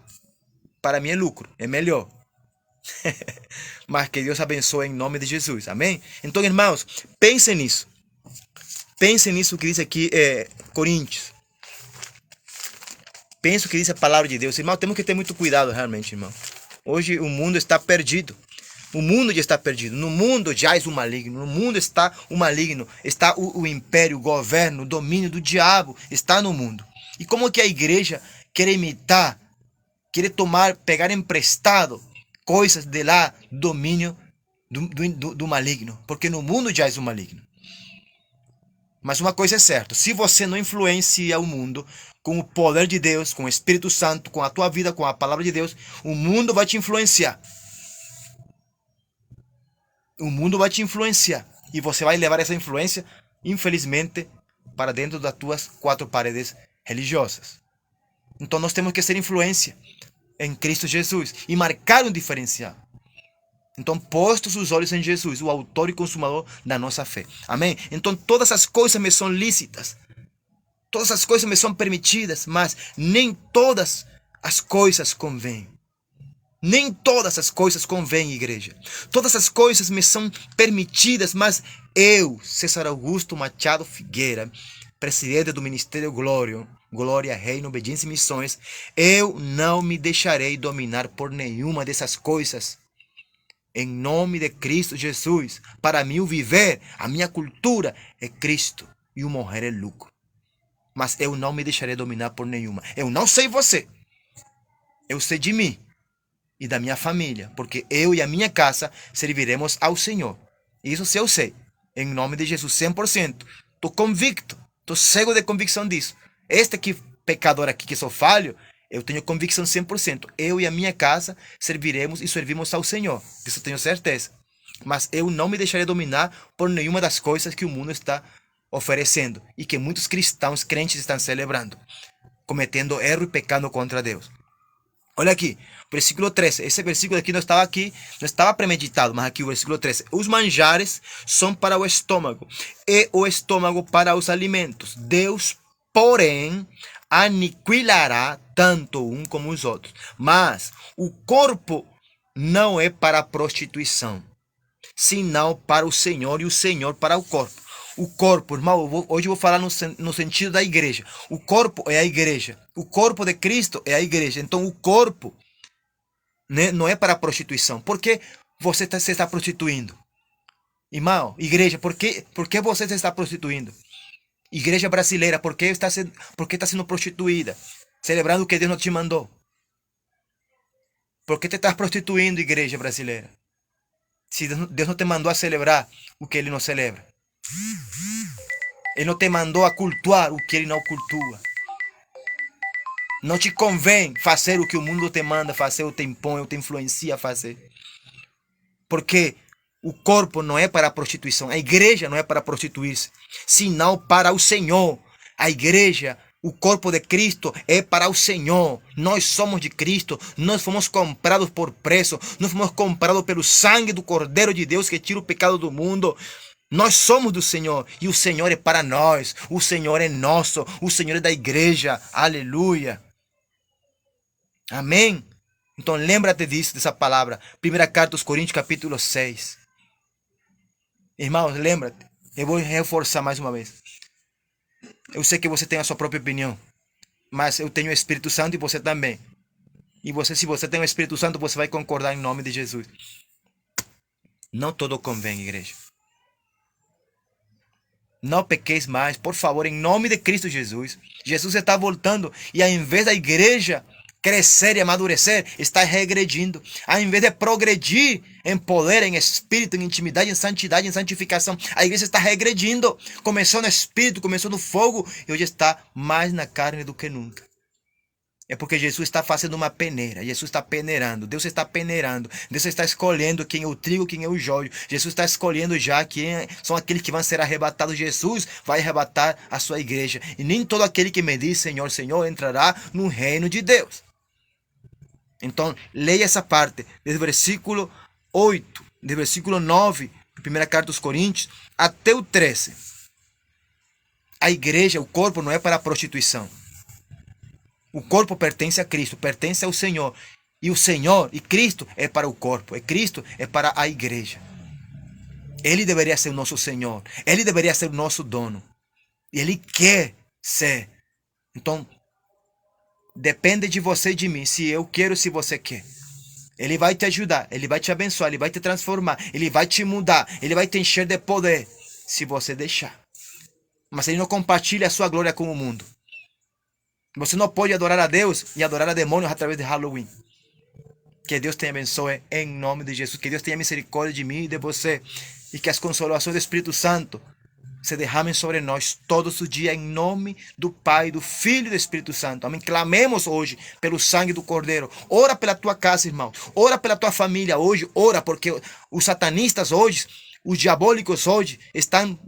Para mim é lucro, é melhor. Mas que Deus abençoe em nome de Jesus, amém? Então, irmãos, pensem nisso. Pensem nisso que diz aqui Coríntios. Penso que diz a palavra de Deus. Irmão, temos que ter muito cuidado realmente, irmão. Hoje o mundo está perdido. O mundo já está perdido. No mundo jaz o maligno. No mundo está o maligno. Está o império, o governo, o domínio do diabo. Está no mundo. E como que a igreja quer imitar, quer pegar emprestado coisas de lá, domínio do maligno? Porque no mundo jaz o maligno. Mas uma coisa é certa, se você não influencia o mundo com o poder de Deus, com o Espírito Santo, com a tua vida, com a palavra de Deus, o mundo vai te influenciar. O mundo vai te influenciar. E você vai levar essa influência, infelizmente, para dentro das tuas quatro paredes religiosas. Então nós temos que ser influência em Cristo Jesus e marcar um diferencial. Então, postos os olhos em Jesus, o autor e consumador da nossa fé. Amém? Então, todas as coisas me são lícitas. Todas as coisas me são permitidas, mas nem todas as coisas convêm. Nem todas as coisas convêm, igreja. Todas as coisas me são permitidas, mas eu, César Augusto Machado Figueira, presidente do Ministério Glória, Reino, Obediência e Missões, eu não me deixarei dominar por nenhuma dessas coisas. Em nome de Cristo Jesus, para mim o viver, a minha cultura é Cristo e o morrer é lucro. Mas eu não me deixarei dominar por nenhuma. Eu não sei você. Eu sei de mim e da minha família, porque eu e a minha casa serviremos ao Senhor. Isso eu sei. Em nome de Jesus, 100%. Estou convicto, estou cego de convicção disso. Este aqui, pecador aqui que sou falho, eu tenho convicção 100%. Eu e a minha casa serviremos e servimos ao Senhor. Isso eu tenho certeza. Mas eu não me deixarei dominar por nenhuma das coisas que o mundo está oferecendo e que muitos cristãos crentes estão celebrando, cometendo erro e pecando contra Deus. Olha aqui, versículo 13. Esse versículo aqui não estava premeditado, mas aqui o versículo 13. Os manjares são para o estômago e o estômago para os alimentos. Deus, porém, aniquilará tanto um como os outros. Mas o corpo não é para a prostituição, senão para o Senhor e o Senhor para o corpo. O corpo, irmão, hoje eu vou falar no sentido da igreja. O corpo é a igreja. O corpo de Cristo é a igreja. Então o corpo, né, não é para a prostituição. Por que você se está prostituindo? Irmão, igreja, por que você se está prostituindo? Igreja brasileira, por que está sendo prostituída? Celebrando o que Deus não te mandou. Por que te estás prostituindo, igreja brasileira? Se Deus não te mandou a celebrar o que Ele não celebra. Ele não te mandou a cultuar o que Ele não cultua. Não te convém fazer o que o mundo te manda fazer, ou te impõe, ou te influencia a fazer. Porque o corpo não é para a prostituição. A igreja não é para prostituir-se, senão para o Senhor. A igreja, o corpo de Cristo é para o Senhor. Nós somos de Cristo. Nós fomos comprados por preço. Nós fomos comprados pelo sangue do Cordeiro de Deus que tira o pecado do mundo. Nós somos do Senhor. E o Senhor é para nós. O Senhor é nosso. O Senhor é da igreja. Aleluia. Amém? Então lembra-te disso, dessa palavra. Primeira carta aos Coríntios, capítulo 6. Irmãos, lembra-te. Eu vou reforçar mais uma vez. Eu sei que você tem a sua própria opinião, mas eu tenho o Espírito Santo e você também. E você, se você tem o Espírito Santo, você vai concordar em nome de Jesus. Não todo convém, igreja. Não pequeis mais, por favor, em nome de Cristo Jesus. Jesus está voltando e ao invés da igreja crescer e amadurecer, está regredindo. Ao invés de progredir em poder, em espírito, em intimidade, em santidade, em santificação, a igreja está regredindo. Começou no espírito, começou no fogo e hoje está mais na carne do que nunca. É porque Jesus está fazendo uma peneira. Jesus está peneirando. Deus está peneirando. Deus está escolhendo quem é o trigo, quem é o joio. Jesus está escolhendo já quem são aqueles que vão ser arrebatados. Jesus vai arrebatar a sua igreja. E nem todo aquele que me diz Senhor, Senhor entrará no reino de Deus. Então, leia essa parte, desde o versículo 8, do versículo 9, primeira carta aos Coríntios, até o 13. A igreja, o corpo não é para a prostituição. O corpo pertence a Cristo, pertence ao Senhor. E o Senhor e Cristo é para o corpo, e Cristo é para a igreja. Ele deveria ser o nosso Senhor, Ele deveria ser o nosso dono. E Ele quer ser. Então, depende de você e de mim, se eu quero, se você quer. Ele vai te ajudar, Ele vai te abençoar, Ele vai te transformar, Ele vai te mudar, Ele vai te encher de poder, se você deixar. Mas Ele não compartilha a sua glória com o mundo. Você não pode adorar a Deus e adorar a demônios através de Halloween. Que Deus te abençoe em nome de Jesus. Que Deus tenha misericórdia de mim e de você. E que as consolações do Espírito Santo se derramem sobre nós todos os dias em nome do Pai, do Filho e do Espírito Santo. Amém. Clamemos hoje pelo sangue do Cordeiro. Ora pela tua casa, irmão. Ora pela tua família hoje. Ora porque os satanistas hoje, os diabólicos hoje, estão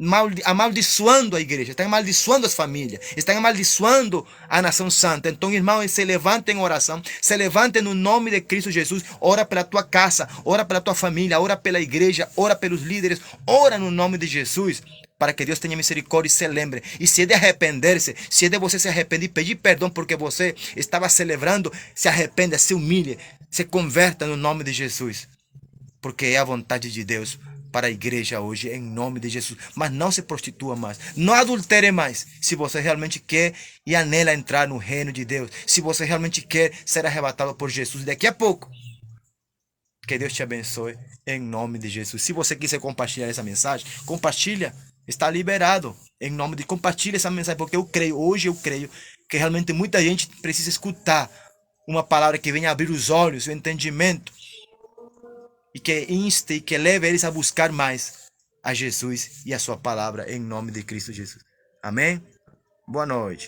amaldiçoando a igreja, estão amaldiçoando as famílias, estão amaldiçoando a nação santa. Então, irmãos, se levantem em oração, se levantem no nome de Cristo Jesus. Ora pela tua casa, ora pela tua família, ora pela igreja, ora pelos líderes, ora no nome de Jesus, para que Deus tenha misericórdia e se lembre. E se é de arrepender-se, se é de você se arrepender e pedir perdão porque você estava celebrando, se arrependa, se humilhe, se converta no nome de Jesus. Porque é a vontade de Deus para a igreja hoje, em nome de Jesus. Mas não se prostitua mais, não adultere mais, se você realmente quer e anela entrar no reino de Deus, se você realmente quer ser arrebatado por Jesus daqui a pouco. Que Deus te abençoe em nome de Jesus. Se você quiser compartilhar essa mensagem, compartilha, está liberado. Em nome de compartilha essa mensagem, porque hoje eu creio que realmente muita gente precisa escutar uma palavra que venha abrir os olhos, o entendimento, e que inste e que leve eles a buscar mais a Jesus e a sua palavra em nome de Cristo Jesus. Amém? Boa noite.